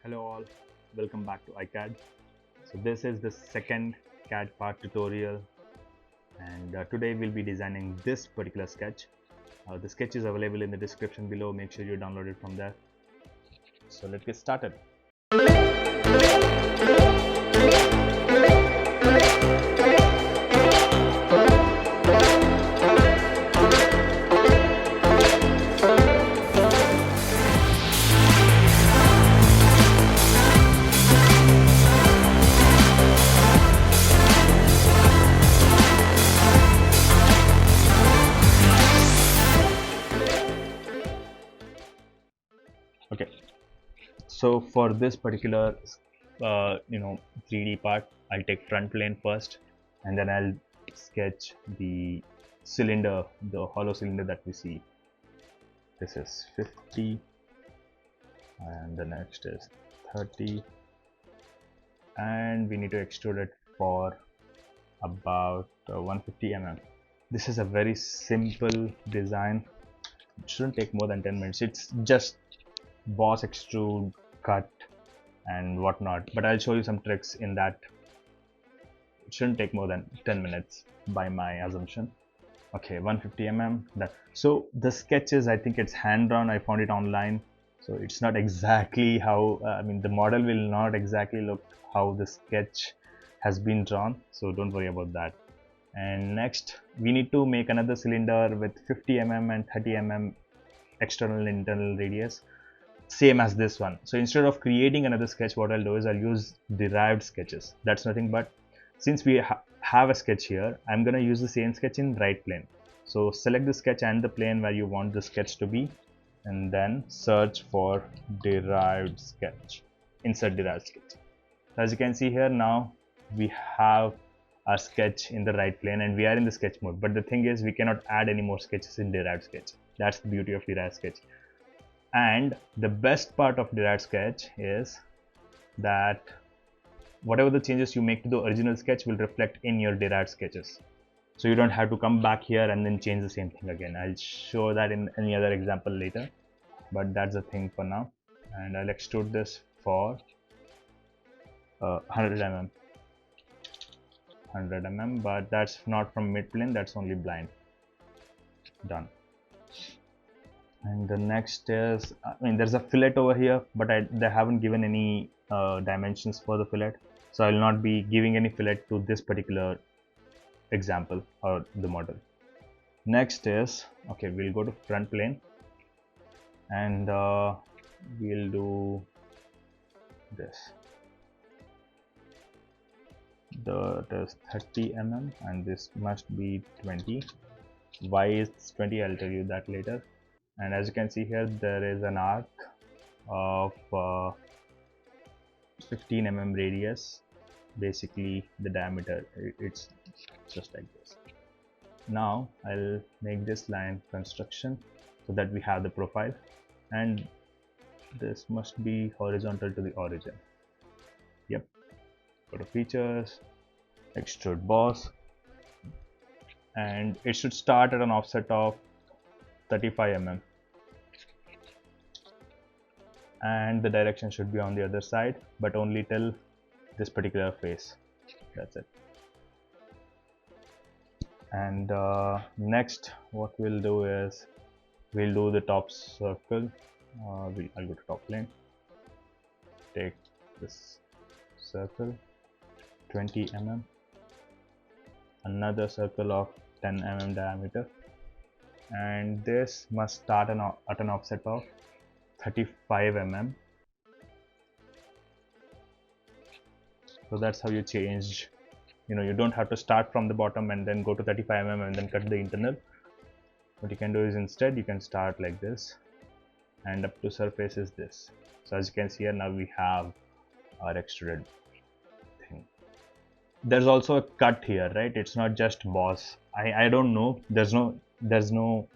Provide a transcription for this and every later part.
Hello all, welcome back to iCAD. So this is the second CAD part tutorial, and today we'll be designing this particular sketch. The sketch is available in the description below. Make sure you download it from there. So let's get started. Okay, so for this particular 3D part, I'll take front plane first, and then I'll sketch the cylinder, the hollow cylinder that we see. This is 50 and the next is 30, and we need to extrude it for about 150 mm. This is a very simple design. It shouldn't take more than 10 minutes. It's just boss, extrude, cut and whatnot, but I'll show you some tricks in that. It shouldn't take more than 10 minutes by my assumption. Okay, 150 mm. So the sketches, I think it's hand drawn. I found it online, so it's not exactly how the model will not exactly look how the sketch has been drawn, so don't worry about that. And next we need to make another cylinder with 50 mm and 30 mm external and internal radius, same as this one. So instead of creating another sketch, what I'll do is I'll use derived sketches. That's nothing but, since we have a sketch here, I'm gonna use the same sketch in right plane. So select the sketch and the plane where you want the sketch to be, and then search for derived sketch, insert derived sketch. So as you can see here, now we have our sketch in the right plane and we are in the sketch mode, but the thing is we cannot add any more sketches in derived sketch. That's the beauty of derived sketch. And the best part of derived sketch is that whatever the changes you make to the original sketch will reflect in your derived sketches, so you don't have to come back here and then change the same thing again. I'll show that in any other example later, but that's the thing for now. And I'll extrude this for 100 mm, but that's not from mid plane, that's only blind. Done. And the next is, there's a fillet over here, but they haven't given any dimensions for the fillet, so I will not be giving any fillet to this particular example or the model. Next is, okay, we'll go to front plane and we'll do this. That is 30 mm and this must be 20. Why is 20? I'll tell you that later. And as you can see here, there is an arc of 15 mm radius. Basically the diameter, it's just like this. Now I'll make this line construction so that we have the profile, and this must be horizontal to the origin. Yep. Go to features, extrude boss, and it should start at an offset of 35 mm, and the direction should be on the other side, but only till this particular face. That's it. And next what we'll do is we'll do the top circle. I'll go to top plane, take this circle 20 mm, another circle of 10 mm diameter, and this must start at an offset of 35 mm. So that's how you change. You don't have to start from the bottom and then go to 35 mm and then cut the internal. What you can do is instead you can start like this, and up to surface is this. So as you can see here, now we have our extruded thing. There's also a cut here, right? It's not just boss. I don't know, there's no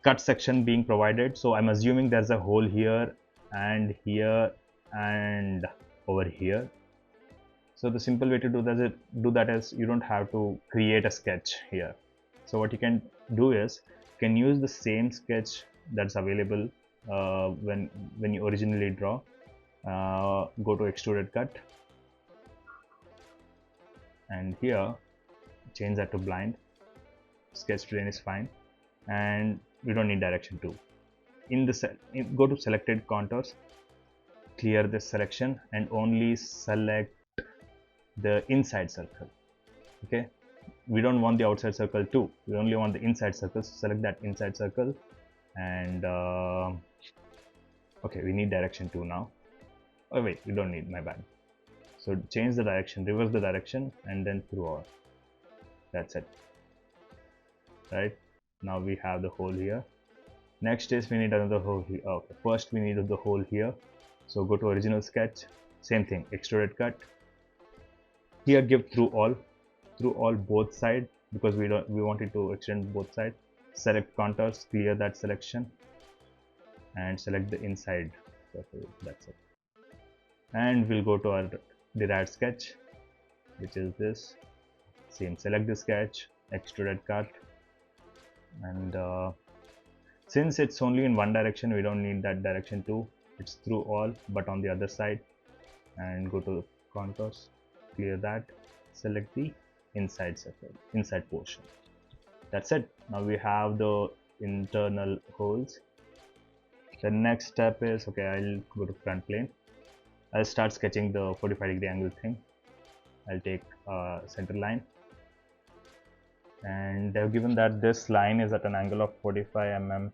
cut section being provided, so I'm assuming there's a hole here and over here. So the simple way to do that is you don't have to create a sketch here. So what you can do is you can use the same sketch that's available when you originally draw, Go to extruded cut, and here change that to blind. Sketch plane is fine, and we don't need direction 2. Go to selected contours, clear this selection, and only select the inside circle. Okay, we don't want the outside circle too, we only want the inside circle, so select that inside circle. And okay, we need direction 2 now. Oh wait, we don't need, my bad. So change the direction, reverse the direction, and then through all. That's it. Right, now we have the hole here. Next is we need another hole here. Okay, first we need the hole here, so go to original sketch, same thing, extruded cut. Here give through all both sides, because we want it to extend both sides. Select contours, clear that selection, and select the inside circle. That's it. And we'll go to our derived sketch, which is this. Same, select the sketch, extruded cut, and since it's only in one direction, we don't need that direction 2. It's through all, but on the other side. And go to contours, clear that, select the inside circle, inside portion. That's it. Now we have the internal holes. The next step is, okay, I'll go to front plane. I'll start sketching the 45-degree angle thing. I'll take center line, and they've given that this line is at an angle of 45 mm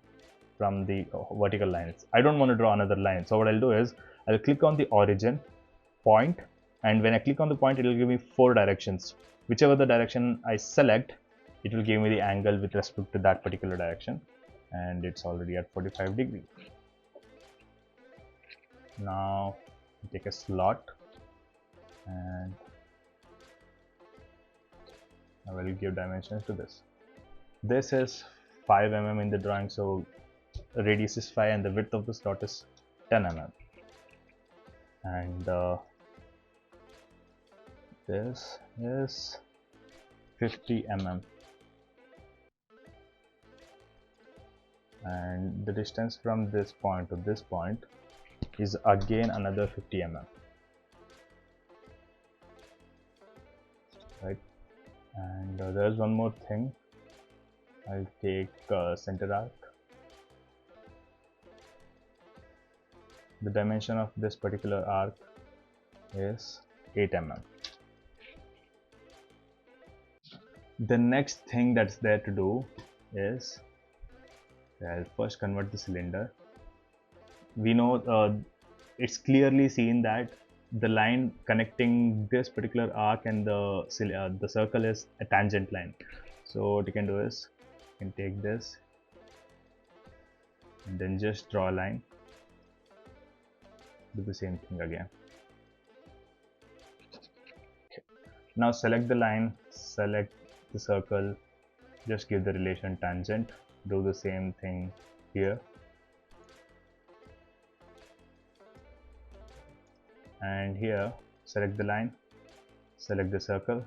from the vertical lines. I don't want to draw another line, so what I'll do is I'll click on the origin point, and when I click on the point, it will give me 4 directions. Whichever the direction I select, it will give me the angle with respect to that particular direction, and it's already at 45 degrees. Now take a slot, and I will give dimensions to this. This is 5 mm in the drawing, so radius is 5 and the width of the slot is 10 mm. And this is 50 mm. And the distance from this point to this point is again another 50 mm. Right? And there's one more thing. I'll take center arc. The dimension of this particular arc is 8 mm. The next thing that's there to do is, I'll first convert the cylinder. We know it's clearly seen that the line connecting this particular arc and the circle is a tangent line. So what you can do is, you can take this and then just draw a line. Do the same thing again. Okay. Now select the line, select the circle, just give the relation tangent. Do the same thing here. And here, select the line, select the circle,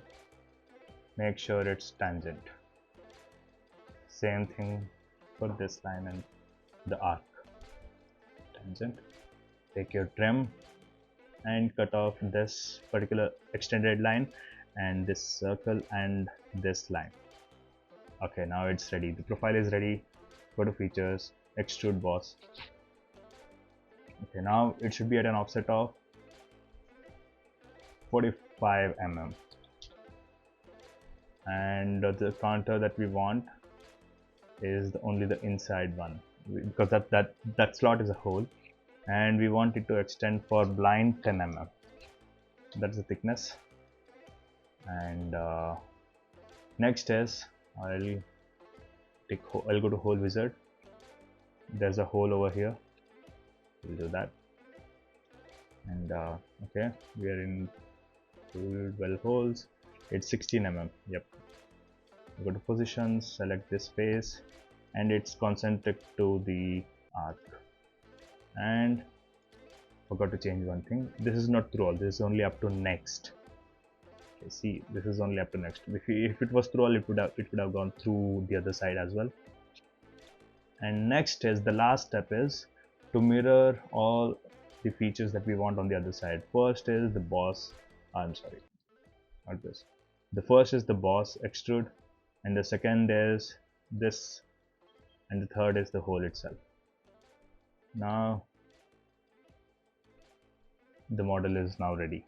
make sure it's tangent. Same thing for this line and the arc. Tangent. Take your trim and cut off this particular extended line and this circle and this line. Okay, now it's ready. The profile is ready. Go to features, extrude boss. Okay, now it should be at an offset of 45 mm. And the contour that we want is only the inside one, because that slot is a hole, and we want it to extend for blind 10 mm. That's the thickness. And next is I'll go to hole wizard. There's a hole over here. We'll do that. And okay, we are in tool well holes. It's 16 mm. Yep. Go to positions, select this face, and it's concentric to the arc. And forgot to change one thing. This is not through all. This is only up to next. Okay, see, this is only up to next. If it was through all, it would have gone through the other side as well. And next is the last step is to mirror all the features that we want on the other side. First is the boss, I'm sorry, not this. The first is the boss extrude, and the second is this, and the third is the hole itself. Now the model is now ready.